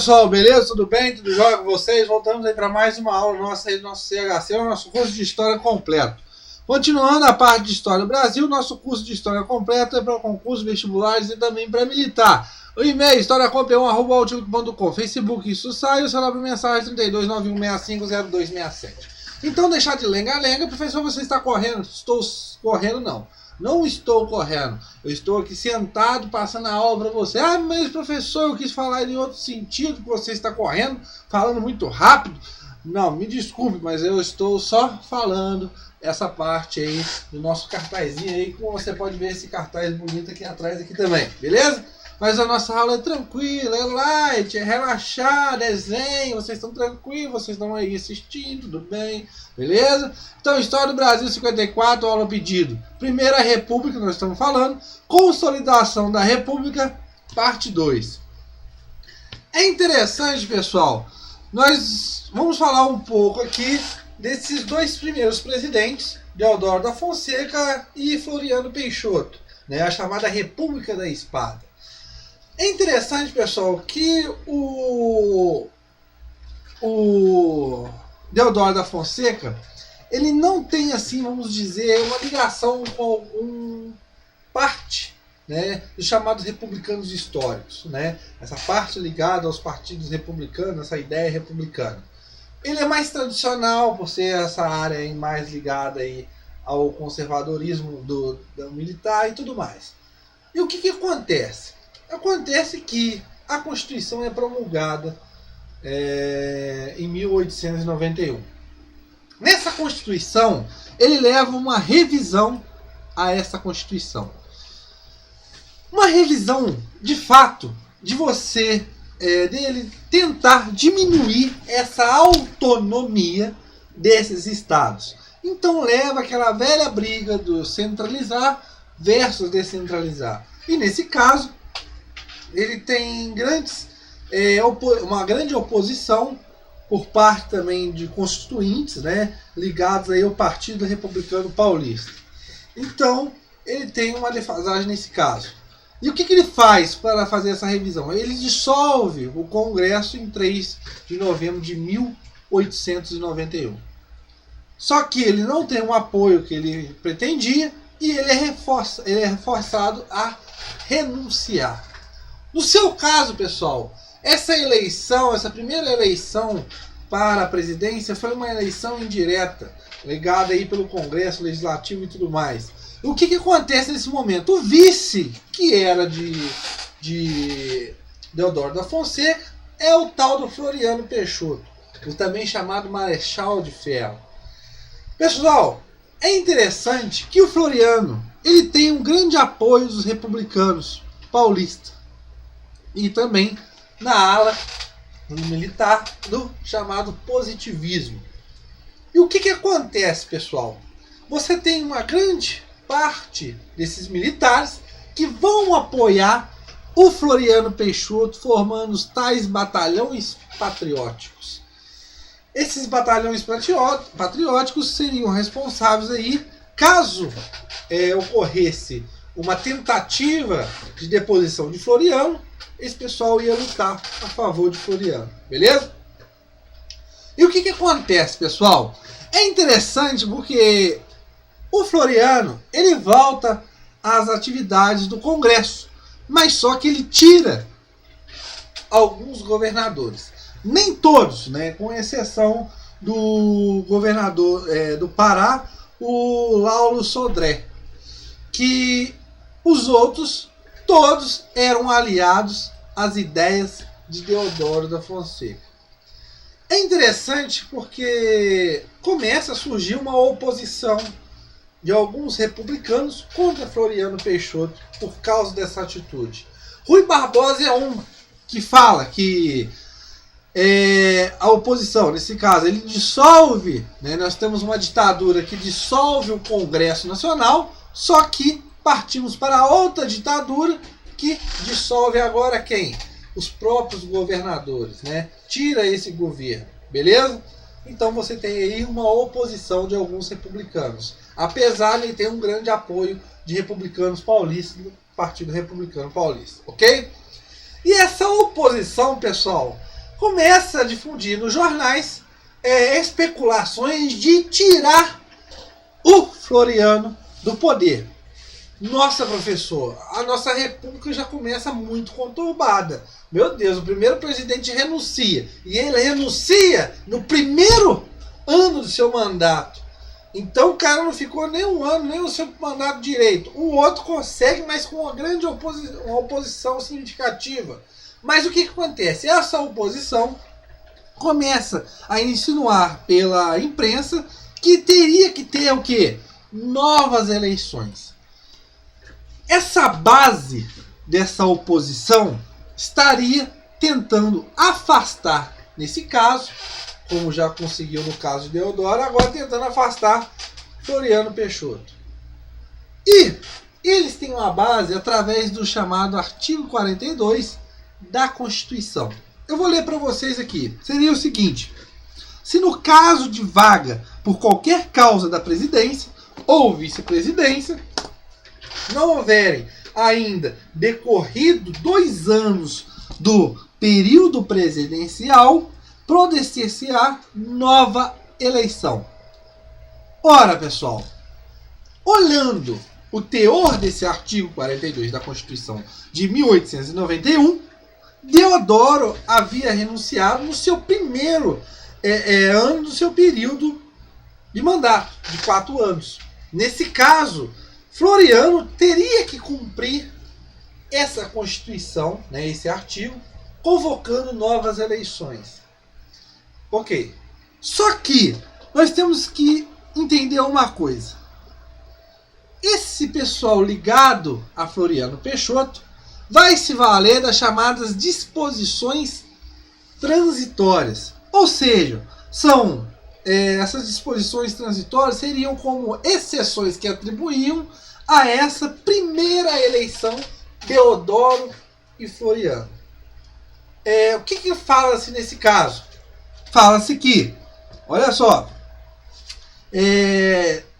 Pessoal, beleza? Tudo bem? Tudo jóia com vocês? Voltamos aí para mais uma aula nossa aí do nosso CHC, o nosso curso de História completo. Continuando a parte de História do Brasil, nosso curso de História completo é para concursos vestibulares e também para militar. O e-mail historiacomp1@outlook.com, Facebook, isso sai, o celular para mensagem 3291650267. Então deixar de lenga-lenga, professor, você está correndo? Estou correndo não. Não estou correndo, eu estou aqui sentado passando a aula para você. Ah, mas professor, eu quis falar em outro sentido, que você está correndo, falando muito rápido. Não, me desculpe, mas eu estou só falando essa parte aí do nosso cartazinho aí, como você pode ver esse cartaz bonito aqui atrás aqui também, beleza? Mas a nossa aula é tranquila, é light, é relaxar, desenho, vocês estão tranquilos, vocês estão aí assistindo, tudo bem, beleza? Então, História do Brasil 54, aula pedido. Primeira República, nós estamos falando, Consolidação da República, parte 2. É interessante, pessoal, nós vamos falar um pouco aqui desses dois primeiros presidentes, Deodoro da Fonseca e Floriano Peixoto, né, a chamada República da Espada. É interessante, pessoal, que o Deodoro da Fonseca, ele não tem, assim, vamos dizer, uma ligação com algum parte, né, dos chamados republicanos históricos, né, essa parte ligada aos partidos republicanos, essa ideia republicana. Ele é mais tradicional, por ser essa área aí mais ligada aí ao conservadorismo do militar e tudo mais. E o que acontece? Acontece que a Constituição é promulgada em 1891. Nessa Constituição, ele leva uma revisão a essa Constituição. Uma revisão, de fato, de você, dele tentar diminuir essa autonomia desses estados. Então leva aquela velha briga do centralizar versus descentralizar. E nesse caso, ele tem uma grande oposição por parte também de constituintes, né, ligados aí ao Partido Republicano Paulista. Então, ele tem uma defasagem nesse caso. E o que ele faz para fazer essa revisão? Ele dissolve o Congresso em 3 de novembro de 1891. Só que ele não tem o apoio que ele pretendia e ele é forçado a renunciar. No seu caso, pessoal, essa primeira eleição para a presidência foi uma eleição indireta, ligada aí pelo Congresso Legislativo e tudo mais. O que acontece nesse momento? O vice, que era de Deodoro da Fonseca, é o tal do Floriano Peixoto, o também chamado Marechal de Ferro. Pessoal, é interessante que o Floriano ele tem um grande apoio dos republicanos paulistas. E também na ala militar do chamado positivismo. E o que acontece, pessoal? Você tem uma grande parte desses militares que vão apoiar o Floriano Peixoto, formando os tais batalhões patrióticos. Esses batalhões patrióticos seriam responsáveis aí, caso ocorresse uma tentativa de deposição de Floriano, esse pessoal ia lutar a favor de Floriano, beleza? E o que acontece, pessoal? É interessante porque o Floriano, ele volta às atividades do Congresso, mas só que ele tira alguns governadores. Nem todos, né, com exceção do governador do Pará, o Laulo Sodré, que os outros todos eram aliados às ideias de Deodoro da Fonseca. É interessante porque começa a surgir uma oposição de alguns republicanos contra Floriano Peixoto por causa dessa atitude. Rui Barbosa é um que fala que a oposição, nesse caso, ele dissolve, né, nós temos uma ditadura que dissolve o Congresso Nacional, só que partimos para outra ditadura que dissolve agora quem? Os próprios governadores, né? Tira esse governo, beleza? Então você tem aí uma oposição de alguns republicanos, apesar de ele ter um grande apoio de republicanos paulistas do Partido Republicano Paulista, ok? E essa oposição, pessoal, começa a difundir nos jornais especulações de tirar o Floriano do poder. Nossa, professor, a nossa república já começa muito conturbada. Meu Deus, o primeiro presidente renuncia. E ele renuncia no primeiro ano do seu mandato. Então o cara não ficou nem um ano, nem o seu mandato direito. O outro consegue, mas com uma grande uma oposição significativa. Mas o que acontece? Essa oposição começa a insinuar pela imprensa que teria que ter o quê? Novas eleições. Essa base dessa oposição estaria tentando afastar, nesse caso, como já conseguiu no caso de Deodoro, agora tentando afastar Floriano Peixoto. E eles têm uma base através do chamado artigo 42 da Constituição. Eu vou ler para vocês aqui. Seria o seguinte: se no caso de vaga por qualquer causa da presidência ou vice-presidência, não houverem ainda decorrido 2 anos do período presidencial, proceder-se-á nova eleição. Ora, pessoal, olhando o teor desse artigo 42 da Constituição de 1891, Deodoro havia renunciado no seu primeiro ano do seu período de mandato, de 4 anos. Nesse caso, Floriano teria que cumprir essa Constituição, né, esse artigo, convocando novas eleições. Ok. Só que nós temos que entender uma coisa. Esse pessoal ligado a Floriano Peixoto vai se valer das chamadas disposições transitórias. Ou seja, essas disposições transitórias seriam como exceções que atribuíam a essa primeira eleição Deodoro e Floriano. O que fala-se nesse caso? Fala-se que, olha só,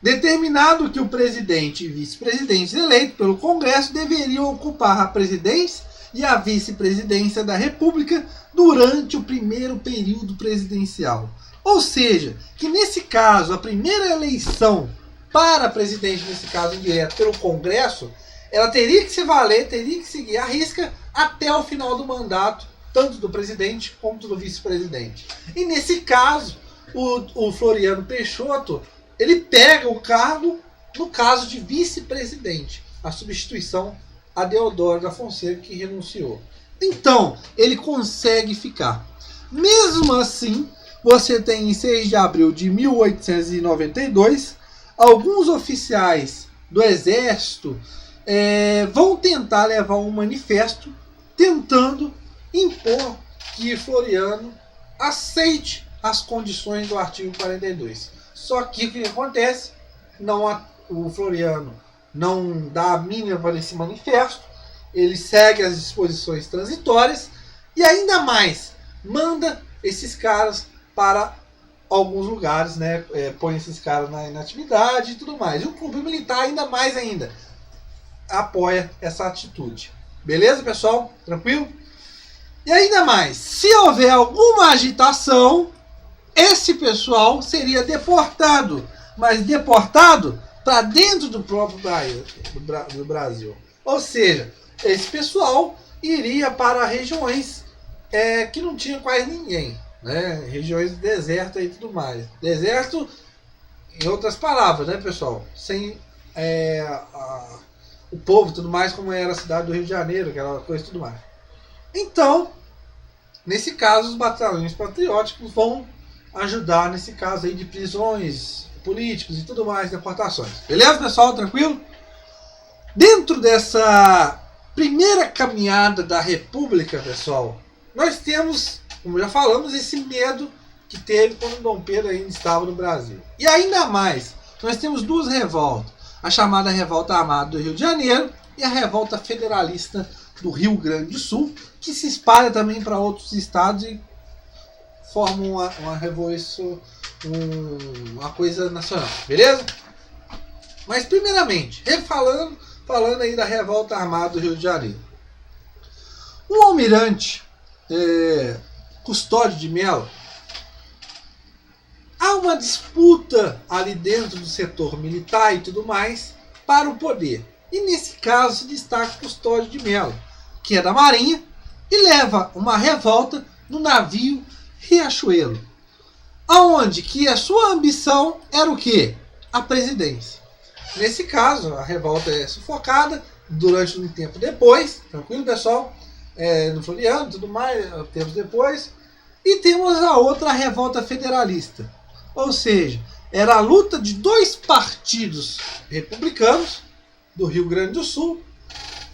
determinado que o presidente e vice-presidente eleitos pelo Congresso deveriam ocupar a presidência e a vice-presidência da República durante o primeiro período presidencial. Ou seja, que nesse caso, a primeira eleição para presidente, nesse caso indireto, pelo Congresso, ela teria que se valer, teria que seguir a risca até o final do mandato, tanto do presidente quanto do vice-presidente. E nesse caso, o Floriano Peixoto, ele pega o cargo no caso de vice-presidente, a substituição a Deodoro da Fonseca, que renunciou. Então, ele consegue ficar. Mesmo assim, você tem em 6 de abril de 1892, alguns oficiais do Exército vão tentar levar um manifesto tentando impor que Floriano aceite as condições do artigo 42. Só que o que acontece? O Floriano não dá a mínima para esse manifesto, ele segue as disposições transitórias e ainda mais manda esses caras para alguns lugares, né? Põe esses caras na inatividade e tudo mais. E o clube militar ainda apoia essa atitude. Beleza, pessoal? Tranquilo? E ainda mais, se houver alguma agitação, esse pessoal seria deportado, mas deportado para dentro do próprio Brasil. Ou seja, esse pessoal iria para regiões que não tinha quase ninguém, né? Regiões de deserto e tudo mais. Deserto, em outras palavras, né, pessoal? Sem o povo e tudo mais, como era a cidade do Rio de Janeiro, aquela coisa e tudo mais. Então, nesse caso, os batalhões patrióticos vão ajudar nesse caso aí de prisões políticos e tudo mais, deportações. Beleza, pessoal? Tranquilo? Dentro dessa primeira caminhada da República, pessoal, nós temos, como já falamos, esse medo que teve quando Dom Pedro ainda estava no Brasil. E ainda mais, nós temos 2 revoltas. A chamada Revolta Armada do Rio de Janeiro e a Revolta Federalista do Rio Grande do Sul, que se espalha também para outros estados e forma uma revolução, uma coisa nacional, beleza? Mas primeiramente, falando aí da Revolta Armada do Rio de Janeiro. O almirante Custódio de Melo, há uma disputa ali dentro do setor militar e tudo mais para o poder. E nesse caso se destaca Custódio de Melo, que é da Marinha, e leva uma revolta no navio Riachuelo, aonde que a sua ambição era o quê? A presidência. Nesse caso, a revolta é sufocada durante um tempo depois, tranquilo, pessoal? No Floriano e tudo mais, tempos depois. E temos a outra revolta federalista. Ou seja, era a luta de dois partidos republicanos do Rio Grande do Sul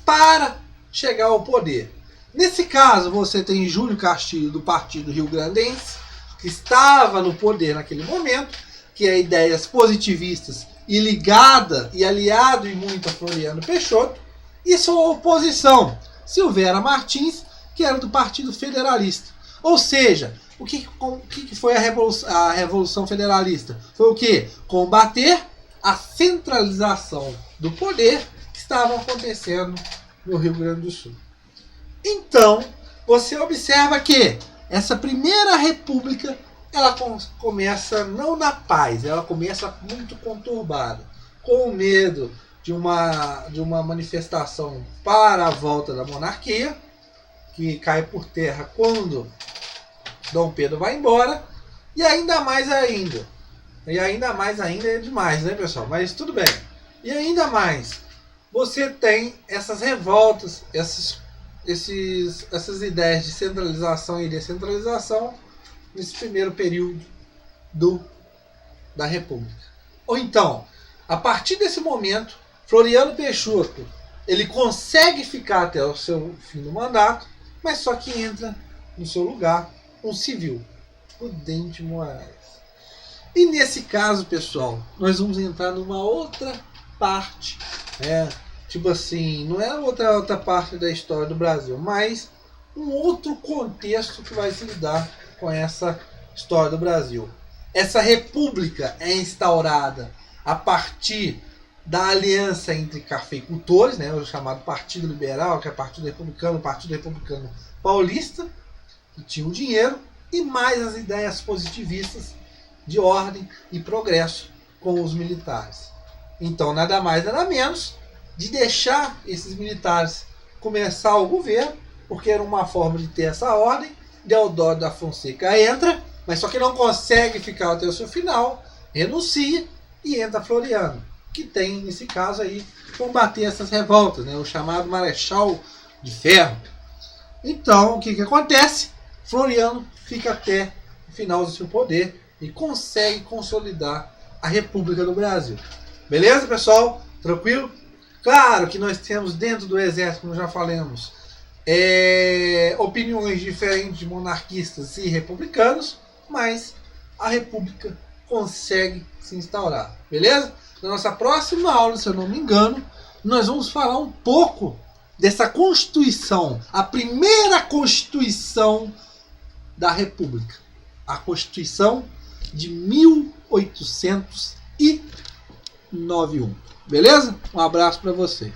para chegar ao poder. Nesse caso, você tem Júlio Castilho do Partido Rio Grandense, que estava no poder naquele momento, que é ideias positivistas e ligada e aliado e muito a Floriano Peixoto, e sua oposição, Silveira Martins, que era do Partido Federalista. Ou seja, o que foi a Revolução Federalista? Foi o quê? Combater a centralização do poder que estava acontecendo no Rio Grande do Sul. Então, você observa que essa primeira república, ela começa não na paz, ela começa muito conturbada, com medo de uma manifestação para a volta da monarquia, que cai por terra quando Dom Pedro vai embora, e ainda mais ainda é demais, né, pessoal? Mas tudo bem. E ainda mais, você tem essas revoltas, essas ideias de centralização e descentralização nesse primeiro período da República. Ou então, a partir desse momento, Floriano Peixoto, ele consegue ficar até o seu fim do mandato, mas só que entra no seu lugar um civil, Prudente Moraes. E nesse caso, pessoal, nós vamos entrar numa outra parte, tipo assim, não é outra parte da história do Brasil, mas um outro contexto que vai se lidar com essa história do Brasil. Essa república é instaurada a partir da aliança entre cafeicultores, o chamado Partido Liberal, que é o Partido Republicano Paulista, que tinha o dinheiro, e mais as ideias positivistas de ordem e progresso com os militares. Então, nada mais, nada menos de deixar esses militares começar o governo, porque era uma forma de ter essa ordem. Deodoro da Fonseca entra, mas só que não consegue ficar até o seu final, renuncia e entra Floriano, que tem, nesse caso aí, combater essas revoltas, o chamado Marechal de Ferro. Então, o que acontece? Floriano fica até o final do seu poder e consegue consolidar a República do Brasil. Beleza, pessoal? Tranquilo? Claro que nós temos dentro do exército, como já falamos, opiniões diferentes de monarquistas e republicanos, mas a República consegue se instaurar. Beleza? Na nossa próxima aula, se eu não me engano, nós vamos falar um pouco dessa Constituição, a primeira Constituição da República, a Constituição de 1891. Beleza? Um abraço para vocês.